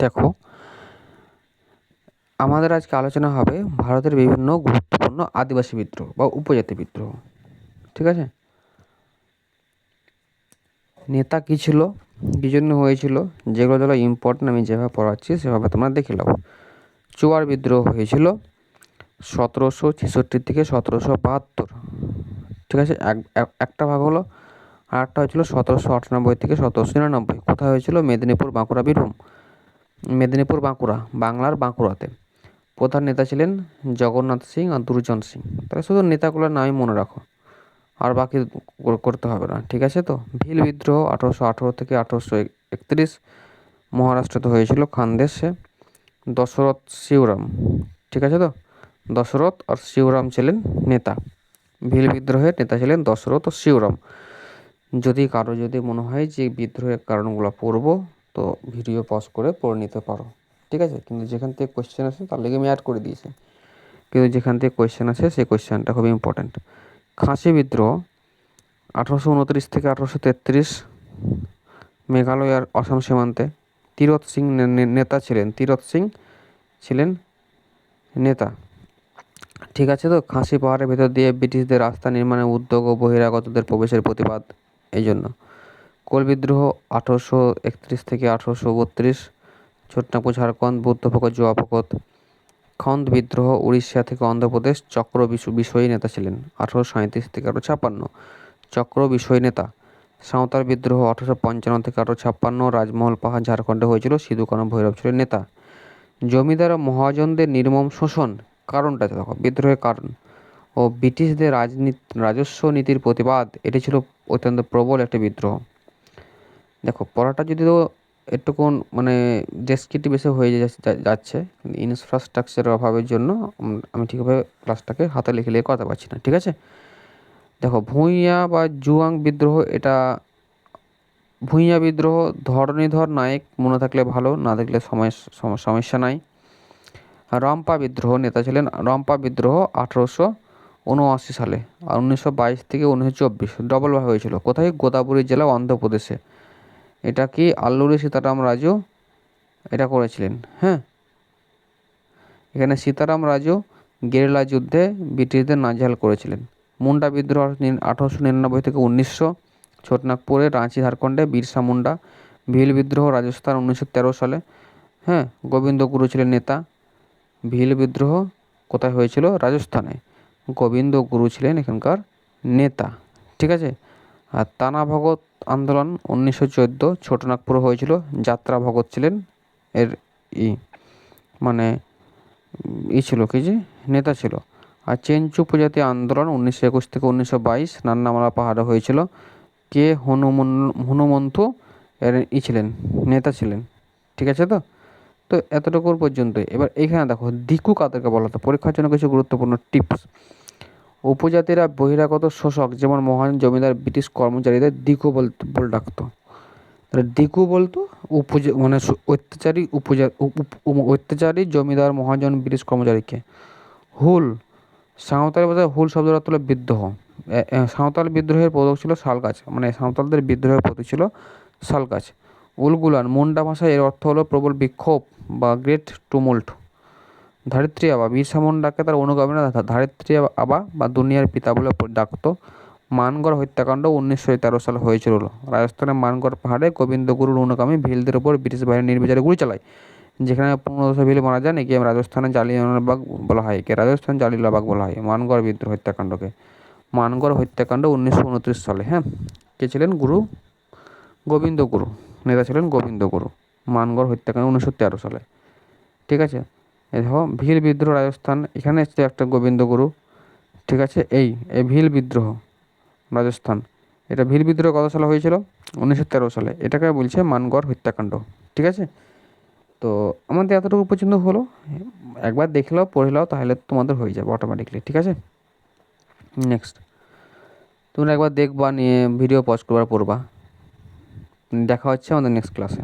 দেখো, আমাদের আজকে আলোচনা হবে ভারতের বিভিন্ন গুরুত্বপূর্ণ আদিবাসী বিদ্রোহ বা উপজাতি বিদ্রোহ। ঠিক আছে, নেতা কী ছিল, কী জন্য হয়েছিল, যেগুলো ইম্পর্টেন্ট আমি যেভাবে পড়াচ্ছি সেভাবে তোমরা দেখে নাও। চুয়ার বিদ্রোহ হয়েছিল 1766 থেকে 1772। ঠিক আছে, একটা ভাগ হলো। আর একটা হয়েছিল 1798 থেকে 1799। কোথায় হয়েছিল? মেদিনীপুর, বাঁকুড়া, বীরভূম। মেদিনীপুর, বাঁকুড়া, বাংলার বাঁকুড়াতে। প্রধান নেতা ছিলেন জগন্নাথ সিং আর দুর্জন সিং। তাহলে শুধু নেতাগুলোর নামই মনে রাখো, আর বাকি করতে হবে না। ঠিক আছে, তো ভিল বিদ্রোহ 1818 থেকে 1831 মহারাষ্ট্রতে হয়েছিল, খানদেশে। দশরথ শিবরাম। ঠিক আছে, তো দশরথ আর শিবরাম ছিলেন নেতা। ভিল বিদ্রোহের নেতা ছিলেন দশরথ ও শিবরাম। যদি মনে হয় যে বিদ্রোহের কারণগুলো পড়বো, তো ভিডিও পজ করে পড়ে নিতে পারো। ঠিক আছে, কিন্তু যেখান থেকে কোয়েশ্চেন আসে তার লেগে আমি অ্যাড করে দিয়েছি। কিন্তু যেখান থেকে কোয়েশ্চেন আসে সেই কোয়েশ্চেনটা খুবই ইম্পর্ট্যান্ট। খাসি বিদ্রোহ 1829 থেকে 1833 মেঘালয় আর আসাম সীমান্তে। তীরথ সিং নেতা ছিলেন। তীরথ সিং ছিলেন নেতা। ঠিক আছে, তো খাসি পাহাড়ের ভেতর দিয়ে ব্রিটিশদের রাস্তা নির্মাণের উদ্যোগ ও বহিরাগতদের প্রবেশের প্রতিবাদ এই জন্য। কোল বিদ্রোহ 1831 থেকে 1832 ছোটনাগপুর, ঝাড়খণ্ড, বুদ্ধভগত, জোয়াভগত। খন্দ বিদ্রোহ উড়িষ্যা থেকে অন্ধ্রপ্রদেশ, চক্র বিষয়ী নেতা ছিলেন 1837 থেকে 1856। চক্র বিষয়ী নেতা। সাঁওতাল বিদ্রোহ 1855 থেকে 1856 রাজমহল পাহাড়, ঝাড়খণ্ডে হয়েছিল, সিধু কানু ভৈরব ছিলেন নেতা। জমিদার ও মহাজনদের নির্মম শোষণ, কারণটা দেখো, বিদ্রোহের কারণ ও ব্রিটিশদের রাজস্ব নীতির প্রতিবাদ, এটি ছিল অত্যন্ত প্রবল একটি বিদ্রোহ। দেখো, পড়াটা যদিও একটুকুন মানে ডেসক্রিপটিভ বেশি হয়ে যাচ্ছে, ইনফ্রাস্ট্রাকচারের অভাবের জন্য আমি ঠিকভাবে ক্লাসটাকে হাতে লিখে লিখে কথা পাচ্ছি না। ঠিক আছে, দেখো, ভূঁইয়া বা জুয়াং বিদ্রোহ, এটা ভূঁইয়া বিদ্রোহ ধরণীধর নায়ক মনে থাকলে ভালো, না দেখলে সমস্যা নাই। রম্পা বিদ্রোহ নেতা ছিলেন রম্পা বিদ্রোহ 1879 সালে, আর 1922 থেকে 1924 ডবলভাবে হয়েছিল। কোথায়? গোদাবরী জেলা, অন্ধ্রপ্রদেশে। এটা কি আল্লুরি সীতারাম রাজু এটা করেছিলেন। হ্যাঁ, এখানে সীতারাম রাজু গেরিলা যুদ্ধে ব্রিটিশদের নাজেহাল করেছিলেন। মুন্ডা বিদ্রোহ 1899 থেকে 1900 ছোটনাগপুরে, রাঁচি, ঝাড়খণ্ডে, বিরসা মুন্ডা। ভিল বিদ্রোহ রাজস্থান 1913 সালে। হ্যাঁ, গোবিন্দ গুরু ছিলেন নেতা। ভিল বিদ্রোহ কোথায় হয়েছিল? রাজস্থানে। গোবিন্দ গুরু ছিলেন এখানকার নেতা। ঠিক আছে, আর তানা ভগত আন্দোলন 1914 ছোটনাগপুরে হয়েছিল, যাত্রা ভগত ছিলেন এর ই মানে ছিল কি যে নেতা ছিল। আর চেঞ্চু উপজাতি আন্দোলন 1921 থেকে 1922 নান্নামালা পাহাড়ে হয়েছিল। কে হনুমন্তু এর ছিলেন, নেতা ছিলেন। ঠিক আছে, তো তো এতটুকুর পর্যন্তই। এবার এইখানে দেখো, দিকু কাদেরকে বলা হতো, পরীক্ষার জন্য কিছু গুরুত্বপূর্ণ টিপস। উপজাতিরা বহিরাগত শোষক, যেমন মহান জমিদার ব্রিটিশ কর্মচারীদের দিকু বলে ডাকতো। তাহলে দিকু বলতো মানে অত্যাচারী জমিদার, মহাজন, ব্রিটিশ কর্মচারীকে। হুল, সাঁওতালি ভাষায় হুল শব্দের অর্থ হলো বিদ্রোহ। সাঁওতাল বিদ্রোহের প্রতীক ছিল শালগাছ, মানে সাঁওতালদের বিদ্রোহের প্রতীক ছিল শালগাছ। উলগুলান, মুন্ডা ভাষায় এর অর্থ হলো প্রবল বিক্ষোভ বা গ্রেট টুমুল্ট। ধারিত্রী আবা, বিরসা মুন্ডাকে তার অনুগামীরা ধারিত্রী আবা বা দুনিয়ার পিতা বলে ডাকতো। মানগড় হত্যাকাণ্ড 1913 সালে হয়েছিল রাজস্থানের মানগড় পাহাড়ে। গোবিন্দ গুরুর অনুগামী ভিলদের ওপর ব্রিটিশ বাহিনী নির্বিচারে গুলি চালায়, যেখানে 1500 ভিল মারা যান। একে রাজস্থানের জালিয়ানওয়ালাবাগ বলা হয়। রাজস্থান জালিয়ানওয়ালাবাগ বলা হয় মানগড় বিদ্রোহ হত্যাকাণ্ডকে। মানগড় হত্যাকাণ্ড 1929 সালে। হ্যাঁ, কে ছিলেন? গুরু গোবিন্দ গুরু, নেতা ছিলেন গোবিন্দ গুরু। মানগড় হত্যাকাণ্ড 1913 সালে। ঠিক আছে, এই দেখো, ভিল বিদ্রোহ রাজস্থান, এখানে এসছে একটা গোবিন্দ গুরু। ঠিক আছে, এই ভিল বিদ্রোহ রাজস্থান, এটা ভিল বিদ্রোহ কত সালে হয়েছিল? 1913 সালে। এটাকে বলছে মানগড় হত্যাকাণ্ড। ঠিক আছে, তো আমাদের এতটুকু পর্যন্ত হলো। একবার দেখলাও পড়ে নাও, তাহলে তোমাদের হয়ে যাবে অটোমেটিকলি। ঠিক আছে, নেক্সট তোমরা একবার দেখবা, নিয়ে ভিডিও পজ করবার পড়বা। দেখা হচ্ছে আমাদের নেক্সট ক্লাসে।